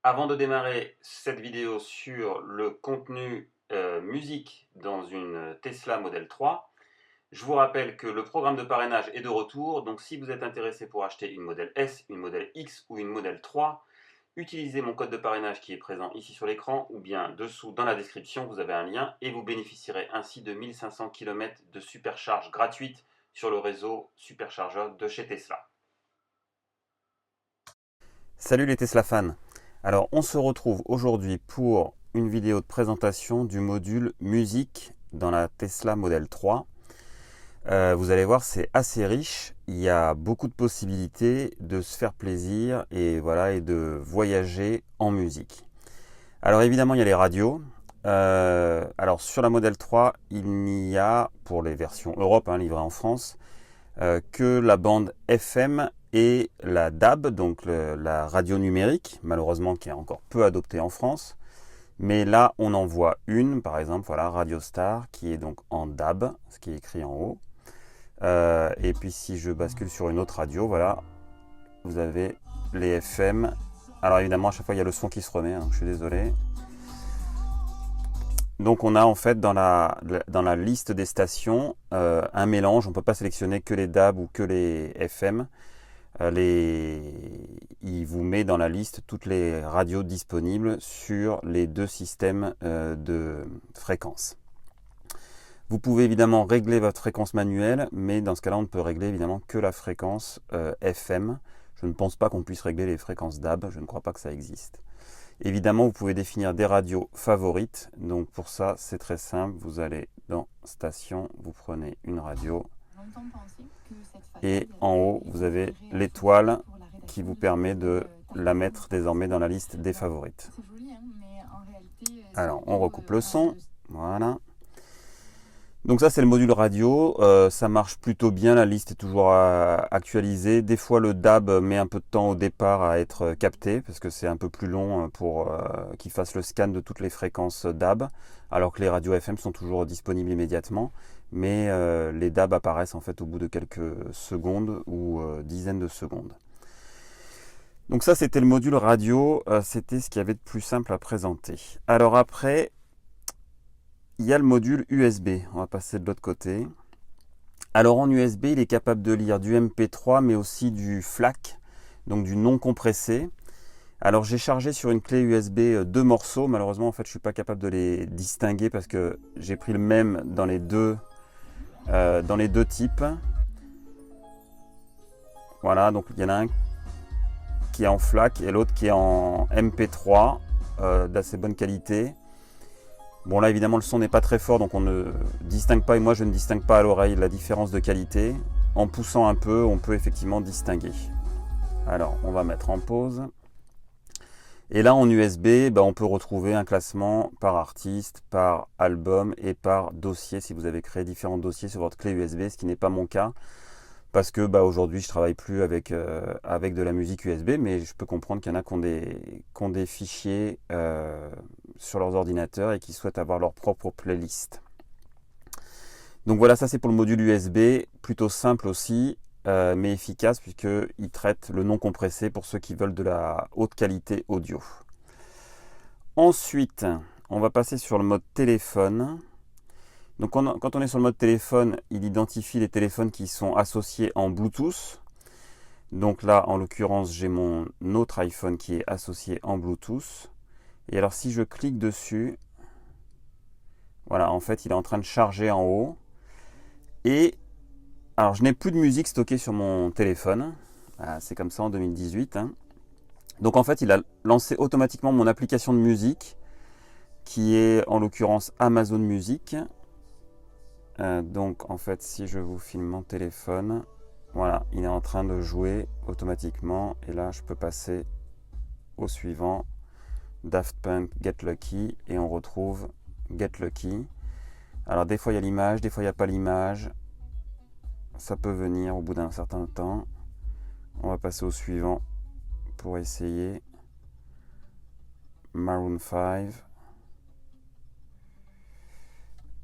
Avant de démarrer cette vidéo sur le contenu musique dans une Tesla Model 3, je vous rappelle que le programme de parrainage est de retour, donc si vous êtes intéressé pour acheter une Model S, une Model X ou une Model 3, utilisez mon code de parrainage qui est présent ici sur l'écran ou bien dessous dans la description, vous avez un lien et vous bénéficierez ainsi de 1500 km de supercharge gratuite sur le réseau superchargeur de chez Tesla. Salut les Tesla fans. Alors on se retrouve aujourd'hui pour une vidéo de présentation du module musique dans la Tesla Model 3. Vous allez voir, c'est assez riche, il y a beaucoup de possibilités de se faire plaisir et voilà, et de voyager en musique. Alors évidemment il y a les radios. Alors sur la Model 3 il n'y a, pour les versions Europe livrées en France, que la bande FM et la DAB, donc la radio numérique, malheureusement qui est encore peu adoptée en France. Mais là, on en voit une, par exemple, voilà, Radio Star, qui est donc en DAB, ce qui est écrit en haut. Et puis si je bascule sur une autre radio, voilà, vous avez les FM. Alors évidemment, à chaque fois, il y a le son qui se remet, je suis désolé. Donc on a en fait dans la liste des stations un mélange, on ne peut pas sélectionner que les DAB ou que les FM. Il vous met dans la liste toutes les radios disponibles sur les deux systèmes de fréquences. Vous pouvez évidemment régler votre fréquence manuelle, mais dans ce cas-là, on ne peut régler évidemment que la fréquence FM. Je ne pense pas qu'on puisse régler les fréquences DAB, je ne crois pas que ça existe. Évidemment, vous pouvez définir des radios favorites. Donc pour ça, c'est très simple. Vous allez dans Station, vous prenez une radio. Et en haut, vous avez l'étoile qui vous permet de la mettre désormais dans la liste des favorites. Alors, on recoupe le son. Voilà. Donc ça, c'est le module radio. Ça marche plutôt bien. La liste est toujours actualisée. Des fois, le DAB met un peu de temps au départ à être capté parce que c'est un peu plus long pour qu'il fasse le scan de toutes les fréquences DAB, alors que les radios FM sont toujours disponibles immédiatement. Mais les DAB apparaissent en fait au bout de quelques secondes ou dizaines de secondes. Donc ça, c'était le module radio. C'était ce qu'il y avait de plus simple à présenter. Alors après, il y a le module USB. On va passer de l'autre côté. Alors en USB, il est capable de lire du MP3, mais aussi du FLAC, donc du non compressé. Alors j'ai chargé sur une clé USB deux morceaux. Malheureusement, en fait, je ne suis pas capable de les distinguer parce que j'ai pris le même dans les deux types. Voilà, donc il y en a un qui est en FLAC et l'autre qui est en MP3 d'assez bonne qualité. Bon là évidemment le son n'est pas très fort donc on ne distingue pas et moi je ne distingue pas à l'oreille la différence de qualité. En poussant un peu on peut effectivement distinguer. Alors on va mettre en pause. Et là en USB on peut retrouver un classement par artiste, par album et par dossier si vous avez créé différents dossiers sur votre clé USB, ce qui n'est pas mon cas. Parce que aujourd'hui je travaille plus avec de la musique USB, mais je peux comprendre qu'il y en a qui ont des fichiers sur leurs ordinateurs et qui souhaitent avoir leur propre playlist. Donc voilà, ça c'est pour le module USB, plutôt simple aussi, mais efficace puisqu'il traite le non compressé pour ceux qui veulent de la haute qualité audio. Ensuite, on va passer sur le mode téléphone. Donc quand on est sur le mode téléphone, il identifie les téléphones qui sont associés en Bluetooth. Donc là, en l'occurrence, j'ai mon autre iPhone qui est associé en Bluetooth. Et alors si je clique dessus, voilà, en fait, il est en train de charger en haut. Et alors, je n'ai plus de musique stockée sur mon téléphone. C'est comme ça en 2018. Donc en fait, il a lancé automatiquement mon application de musique, qui est en l'occurrence Amazon Music. Donc en fait si je vous filme mon téléphone, voilà, il est en train de jouer automatiquement et là je peux passer au suivant, Daft Punk Get Lucky, et on retrouve Get Lucky. Alors des fois il y a l'image, des fois il n'y a pas l'image, ça peut venir au bout d'un certain temps. On va passer au suivant pour essayer Maroon 5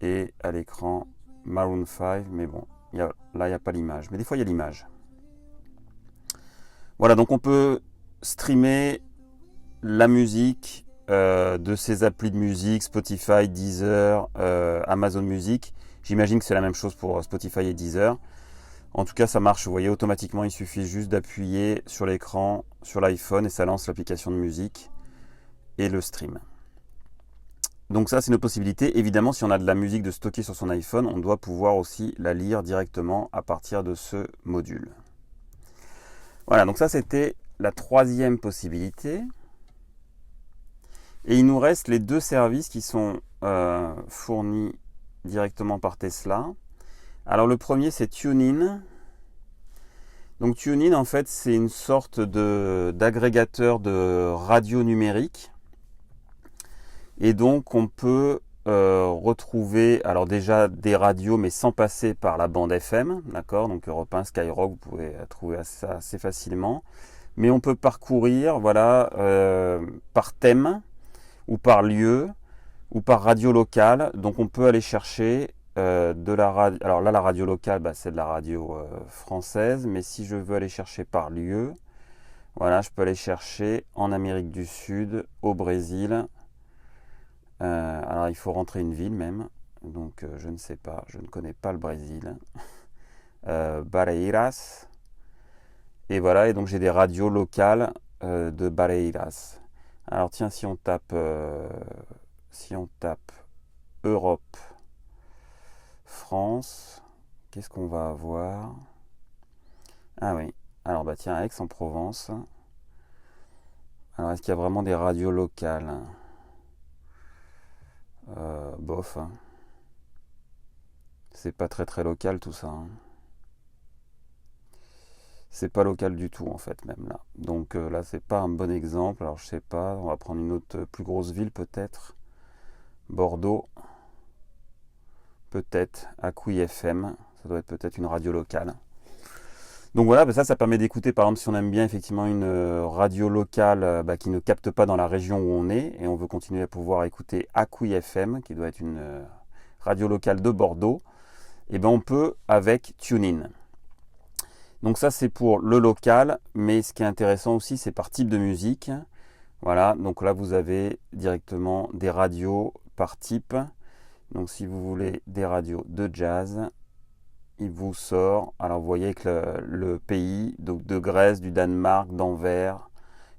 et à l'écran Maroon 5, mais bon, là il n'y a pas l'image, mais des fois il y a l'image. Voilà, donc on peut streamer la musique de ces applis de musique, Spotify, Deezer, Amazon Music. J'imagine que c'est la même chose pour Spotify et Deezer. En tout cas, ça marche, vous voyez, automatiquement, il suffit juste d'appuyer sur l'écran, sur l'iPhone, et ça lance l'application de musique et le stream. Donc ça, c'est une possibilité. Évidemment, si on a de la musique de stocker sur son iPhone, on doit pouvoir aussi la lire directement à partir de ce module. Voilà, donc ça, c'était la troisième possibilité. Et il nous reste les deux services qui sont fournis directement par Tesla. Alors le premier, c'est TuneIn. Donc TuneIn, en fait, c'est une sorte d'agrégateur de radio numérique. Et donc on peut retrouver, alors déjà des radios, mais sans passer par la bande FM, d'accord? Donc Europe 1, Skyrock, vous pouvez trouver ça assez facilement. Mais on peut parcourir, voilà, par thème, ou par lieu, ou par radio locale. Donc on peut aller chercher de la radio. Alors là, la radio locale, c'est de la radio française, mais si je veux aller chercher par lieu, voilà, je peux aller chercher en Amérique du Sud, au Brésil. Alors il faut rentrer une ville même, donc je ne sais pas, je ne connais pas le Brésil. Barreiras. Et voilà, et donc j'ai des radios locales de Barreiras. Alors tiens, si on tape Europe, France, qu'est-ce qu'on va avoir? Ah oui, alors tiens, Aix-en-Provence. Alors est-ce qu'il y a vraiment des radios locales? Bof. C'est pas très très local tout ça. C'est pas local du tout en fait même là. Donc là c'est pas un bon exemple. Alors je sais pas, on va prendre une autre plus grosse ville peut-être. Bordeaux. Peut-être. Akouy FM. Ça doit être peut-être une radio locale. Donc voilà, ça permet d'écouter par exemple si on aime bien effectivement une radio locale qui ne capte pas dans la région où on est et on veut continuer à pouvoir écouter Akouy FM qui doit être une radio locale de Bordeaux, et on peut avec TuneIn. Donc ça c'est pour le local, mais ce qui est intéressant aussi c'est par type de musique. Voilà, donc là vous avez directement des radios par type. Donc si vous voulez des radios de jazz, il vous sort, alors vous voyez que le pays, donc de Grèce, du Danemark, d'Anvers,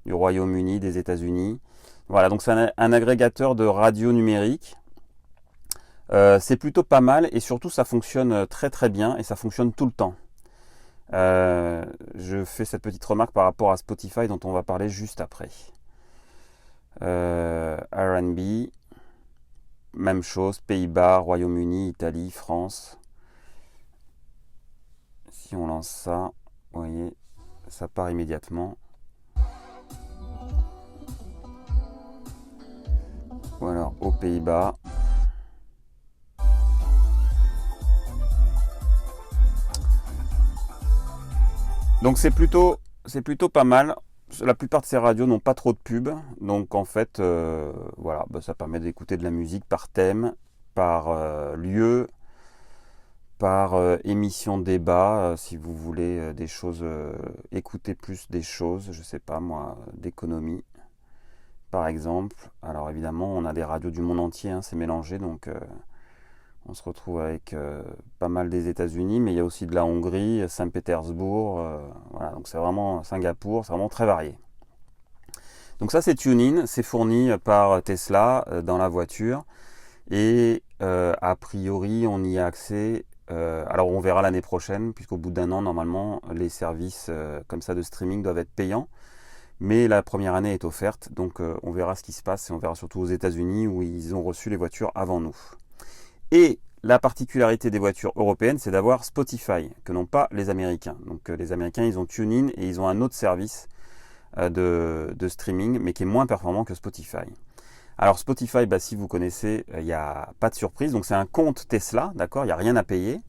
du Royaume-Uni, des États-Unis. Voilà, donc c'est un agrégateur de radio numérique. C'est plutôt pas mal et surtout ça fonctionne très très bien et ça fonctionne tout le temps. Je fais cette petite remarque par rapport à Spotify dont on va parler juste après. R&B, même chose, Pays-Bas, Royaume-Uni, Italie, France. Si on lance ça, vous voyez, ça part immédiatement. Ou alors aux Pays-Bas. Donc c'est plutôt pas mal. La plupart de ces radios n'ont pas trop de pubs. Donc en fait, voilà, ça permet d'écouter de la musique par thème, par lieu, par émission débat, si vous voulez des choses, écouter plus des choses, je sais pas moi, d'économie par exemple. Alors évidemment on a des radios du monde entier, c'est mélangé, donc on se retrouve avec pas mal des États-Unis, mais il y a aussi de la Hongrie, Saint-Pétersbourg, voilà, donc c'est vraiment Singapour, c'est vraiment très varié. Donc ça c'est TuneIn, c'est fourni par Tesla dans la voiture, et a priori on y a accès. Alors on verra l'année prochaine, puisqu'au bout d'un an, normalement, les services comme ça de streaming doivent être payants. Mais la première année est offerte, donc on verra ce qui se passe, et on verra surtout aux États-Unis où ils ont reçu les voitures avant nous. Et la particularité des voitures européennes, c'est d'avoir Spotify, que n'ont pas les Américains. Donc les Américains, ils ont TuneIn et ils ont un autre service de streaming, mais qui est moins performant que Spotify. Alors Spotify, si vous connaissez, il n'y a pas de surprise. Donc c'est un compte Tesla, d'accord, il n'y a rien à payer.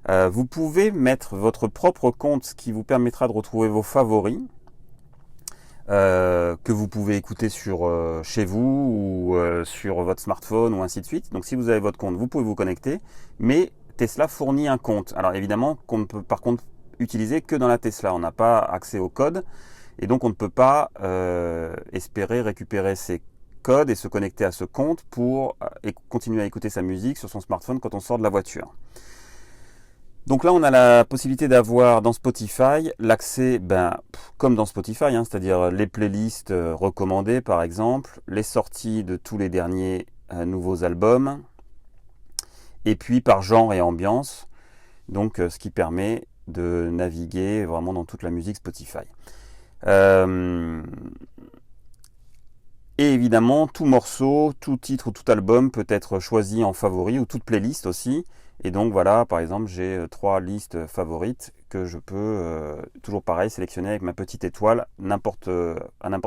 Vous pouvez mettre votre propre compte, ce qui vous permettra de retrouver vos favoris, que vous pouvez écouter chez vous ou sur votre smartphone ou ainsi de suite. Donc si vous avez votre compte, vous pouvez vous connecter, mais Tesla fournit un compte. Alors évidemment qu'on ne peut par contre utiliser que dans la Tesla. On n'a pas accès au code. Et donc on ne peut pas espérer récupérer ces codes et se connecter à ce compte pour continuer à écouter sa musique sur son smartphone quand on sort de la voiture. Donc là, on a la possibilité d'avoir dans Spotify l'accès, comme dans Spotify, hein, c'est-à-dire les playlists recommandées par exemple, les sorties de tous les derniers nouveaux albums, et puis par genre et ambiance, donc ce qui permet de naviguer vraiment dans toute la musique Spotify. Et évidemment, tout morceau, tout titre ou tout album peut être choisi en favori ou toute playlist aussi. Et donc voilà, par exemple, j'ai 3 listes favorites que je peux, toujours pareil, sélectionner avec ma petite étoile à n'importe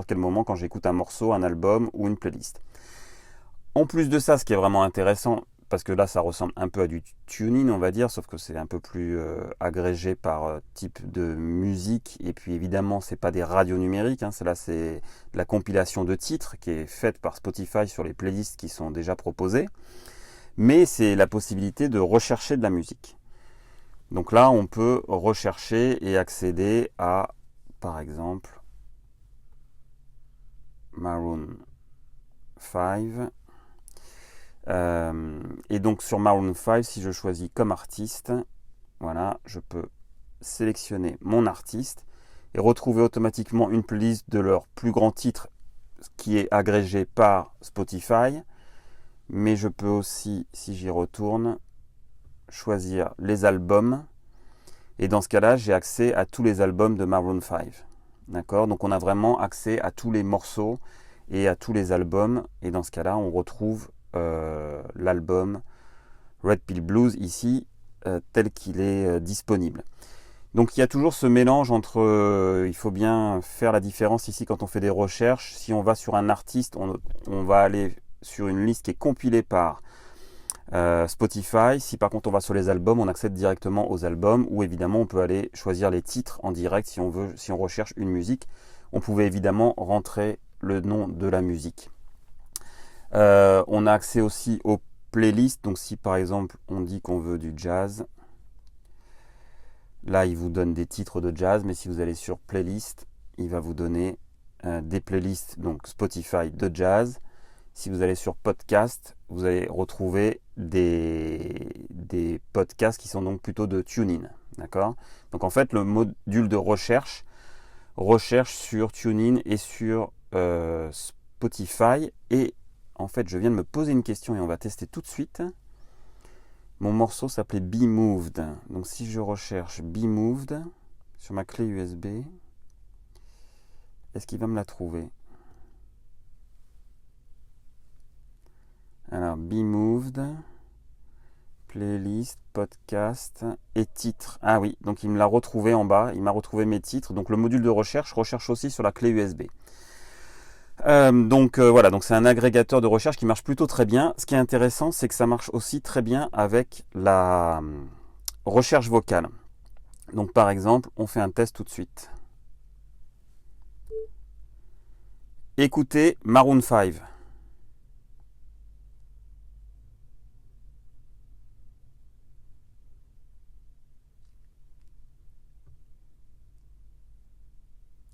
quel moment quand j'écoute un morceau, un album ou une playlist. En plus de ça, ce qui est vraiment intéressant, parce que là ça ressemble un peu à du tuning on va dire, sauf que c'est un peu plus agrégé par type de musique, et puis évidemment c'est pas des radios numériques, hein, c'est de la compilation de titres qui est faite par Spotify sur les playlists qui sont déjà proposées, mais c'est la possibilité de rechercher de la musique. Donc là on peut rechercher et accéder à, par exemple, Maroon 5. Et donc sur Maroon 5, si je choisis comme artiste, voilà, je peux sélectionner mon artiste et retrouver automatiquement une playlist de leurs plus grands titres qui est agrégée par Spotify. Mais je peux aussi, si j'y retourne, choisir les albums. Et dans ce cas-là, j'ai accès à tous les albums de Maroon 5. D'accord ? Donc on a vraiment accès à tous les morceaux et à tous les albums. Et dans ce cas-là, on retrouve l'album Red Pill Blues ici tel qu'il est disponible. Donc il y a toujours ce mélange entre, il faut bien faire la différence ici quand on fait des recherches. Si on va sur un artiste, on va aller sur une liste qui est compilée par Spotify. Si par contre on va sur les albums, on accède directement aux albums, ou évidemment on peut aller choisir les titres en direct si on recherche une musique. On pouvait évidemment rentrer le nom de la musique. On a accès aussi aux playlists. Donc si par exemple on dit qu'on veut du jazz, là il vous donne des titres de jazz, mais si vous allez sur playlist, il va vous donner des playlists, donc Spotify de jazz. Si vous allez sur podcast, vous allez retrouver des podcasts qui sont donc plutôt de TuneIn. D'accord ? Donc en fait, le module de recherche sur TuneIn et sur Spotify. Et en fait, je viens de me poser une question et on va tester tout de suite. Mon morceau s'appelait Be Moved. Donc si je recherche Be Moved sur ma clé USB, est-ce qu'il va me la trouver ? Alors, Be Moved, playlist, podcast et titres. Ah oui, donc il me l'a retrouvé en bas, il m'a retrouvé mes titres. Donc le module de recherche aussi sur la clé USB. Voilà, donc c'est un agrégateur de recherche qui marche plutôt très bien. Ce qui est intéressant, c'est que ça marche aussi très bien avec la recherche vocale. Donc par exemple, on fait un test tout de suite. Écoutez Maroon 5.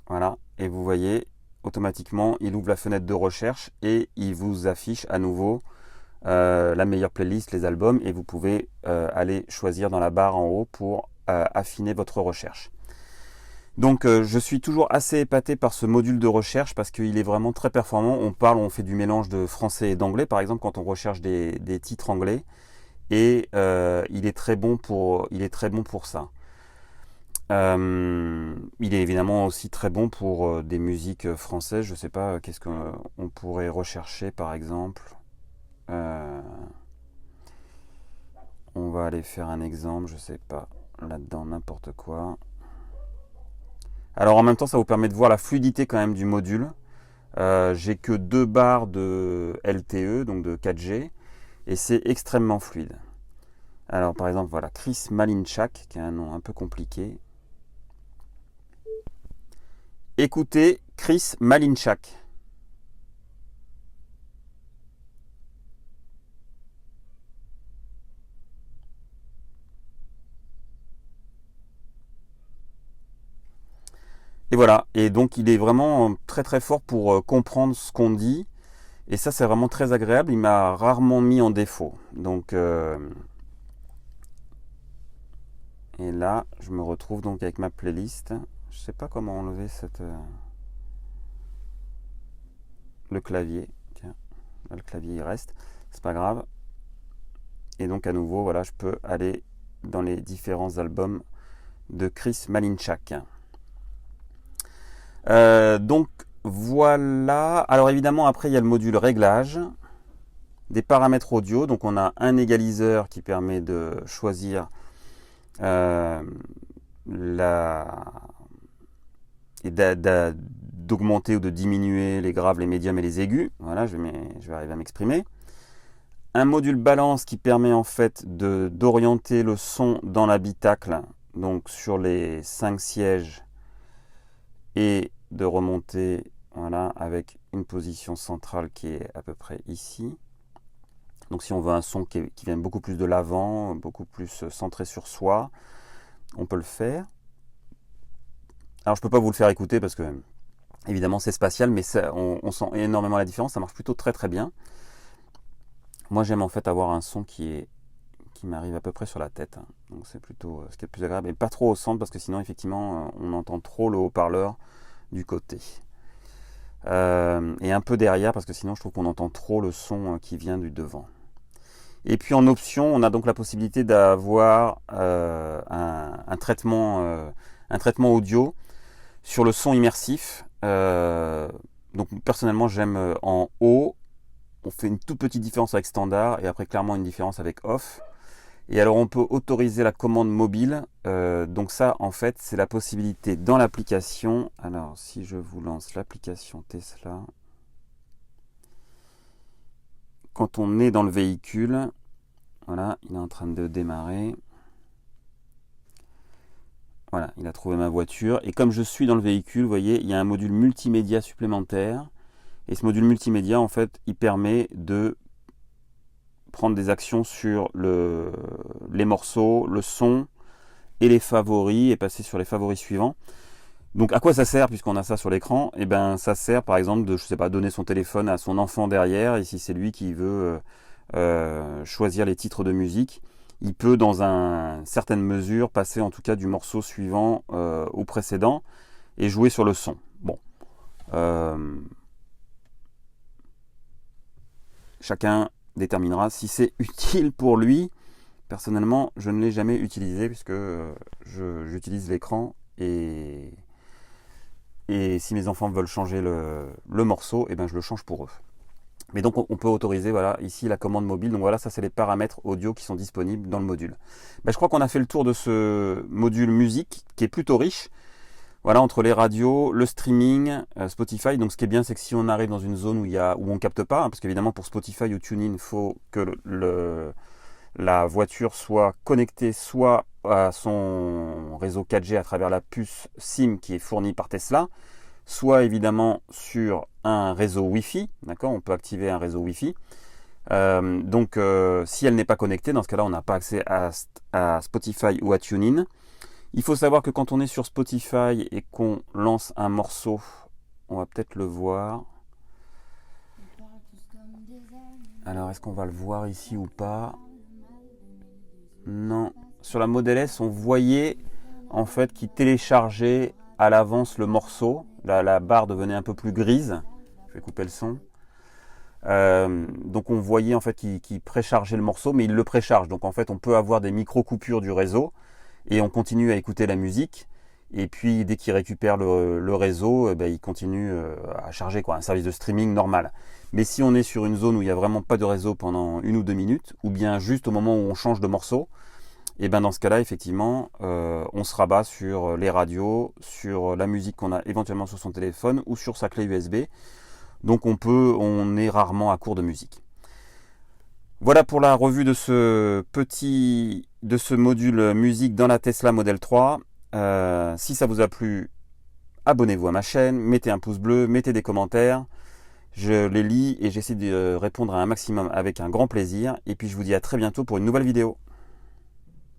Voilà, et vous voyez, automatiquement, il ouvre la fenêtre de recherche et il vous affiche à nouveau la meilleure playlist, les albums, et vous pouvez aller choisir dans la barre en haut pour affiner votre recherche. Donc je suis toujours assez épaté par ce module de recherche parce qu'il est vraiment très performant. On fait du mélange de français et d'anglais, par exemple, quand on recherche des titres anglais, et il est très bon pour ça. Il est évidemment aussi très bon pour des musiques françaises. Je ne sais pas, qu'est-ce qu'on pourrait rechercher par exemple. On va aller faire un exemple, je ne sais pas, là-dedans n'importe quoi. Alors en même temps, ça vous permet de voir la fluidité quand même du module. J'ai que 2 barres de LTE, donc de 4G, et c'est extrêmement fluide. Alors par exemple, voilà, Chris Malinchak, qui a un nom un peu compliqué. Écoutez Chris Malinchak. Et voilà, et donc il est vraiment très très fort pour comprendre ce qu'on dit. Et ça, c'est vraiment très agréable. Il m'a rarement mis en défaut. Donc, et là, je me retrouve donc avec ma playlist. Je sais pas comment enlever le clavier. Tiens, là, le clavier il reste. C'est pas grave. Et donc à nouveau, voilà, je peux aller dans les différents albums de Chris Malinchak. Donc voilà. Alors évidemment, après il y a le module réglage, des paramètres audio. Donc on a un égaliseur qui permet de choisir d'augmenter ou de diminuer les graves, les médiums et les aigus. Voilà, je vais arriver à m'exprimer. Un module balance qui permet en fait d'orienter le son dans l'habitacle, donc sur les 5 sièges, et de remonter, voilà, avec une position centrale qui est à peu près ici. Donc si on veut un son qui vient beaucoup plus de l'avant, beaucoup plus centré sur soi, on peut le faire. Alors je ne peux pas vous le faire écouter parce que évidemment c'est spatial, mais on sent énormément la différence, ça marche plutôt très très bien. Moi j'aime en fait avoir un son qui m'arrive à peu près sur la tête, hein. Donc c'est plutôt ce qui est le plus agréable, et pas trop au centre parce que sinon effectivement on entend trop le haut-parleur du côté. Et un peu derrière parce que sinon je trouve qu'on entend trop le son qui vient du devant. Et puis en option, on a donc la possibilité d'avoir un traitement audio sur le son immersif. Donc personnellement j'aime en haut. On fait une toute petite différence avec standard et après clairement une différence avec off. Et alors on peut autoriser la commande mobile. Donc ça en fait c'est la possibilité dans l'application. Alors si je vous lance l'application Tesla, quand on est dans le véhicule, voilà, il est en train de démarrer. Voilà, il a trouvé ma voiture. Et comme je suis dans le véhicule, vous voyez, il y a un module multimédia supplémentaire. Et ce module multimédia, en fait, il permet de prendre des actions sur les morceaux, le son et les favoris, et passer sur les favoris suivants. Donc à quoi ça sert puisqu'on a ça sur l'écran? Et ben ça sert par exemple de, je sais pas, donner son téléphone à son enfant derrière, et si c'est lui qui veut choisir les titres de musique, il peut dans une certaine mesure passer en tout cas du morceau suivant au précédent et jouer sur le son. Bon. Chacun déterminera si c'est utile pour lui. Personnellement, je ne l'ai jamais utilisé puisque j'utilise l'écran et si mes enfants veulent changer le morceau, et ben je le change pour eux. Mais donc on peut autoriser, voilà, ici la commande mobile. Donc voilà, ça c'est les paramètres audio qui sont disponibles dans le module. Ben, je crois qu'on a fait le tour de ce module musique qui est plutôt riche. Voilà, entre les radios, le streaming, Spotify. Donc ce qui est bien, c'est que si on arrive dans une zone où on capte pas, hein, parce qu'évidemment pour Spotify ou TuneIn, il faut que la voiture soit connectée soit à son réseau 4G à travers la puce SIM qui est fournie par Tesla, soit évidemment sur un réseau Wi-Fi, d'accord, on peut activer un réseau Wi-Fi. Donc si elle n'est pas connectée, dans ce cas-là, on n'a pas accès à Spotify ou à TuneIn. Il faut savoir que quand on est sur Spotify et qu'on lance un morceau, on va peut-être le voir. Alors, est-ce qu'on va le voir ici ou pas? Non. Sur la Model S, on voyait en fait qu'il téléchargeait à l'avance le morceau. La barre devenait un peu plus grise. Je vais couper le son. Donc on voyait en fait qu'il préchargeait le morceau, mais il le précharge. Donc en fait, on peut avoir des micro-coupures du réseau et on continue à écouter la musique. Et puis dès qu'il récupère le réseau, il continue à charger, quoi, un service de streaming normal. Mais si on est sur une zone où il n'y a vraiment pas de réseau pendant 1 ou 2 minutes, ou bien juste au moment où on change de morceau, et ben dans ce cas-là, effectivement, on se rabat sur les radios, sur la musique qu'on a éventuellement sur son téléphone ou sur sa clé USB. Donc on est rarement à court de musique. Voilà pour la revue de ce module musique dans la Tesla Model 3. Si ça vous a plu, abonnez-vous à ma chaîne, mettez un pouce bleu, mettez des commentaires. Je les lis et j'essaie de répondre à un maximum avec un grand plaisir. Et puis je vous dis à très bientôt pour une nouvelle vidéo.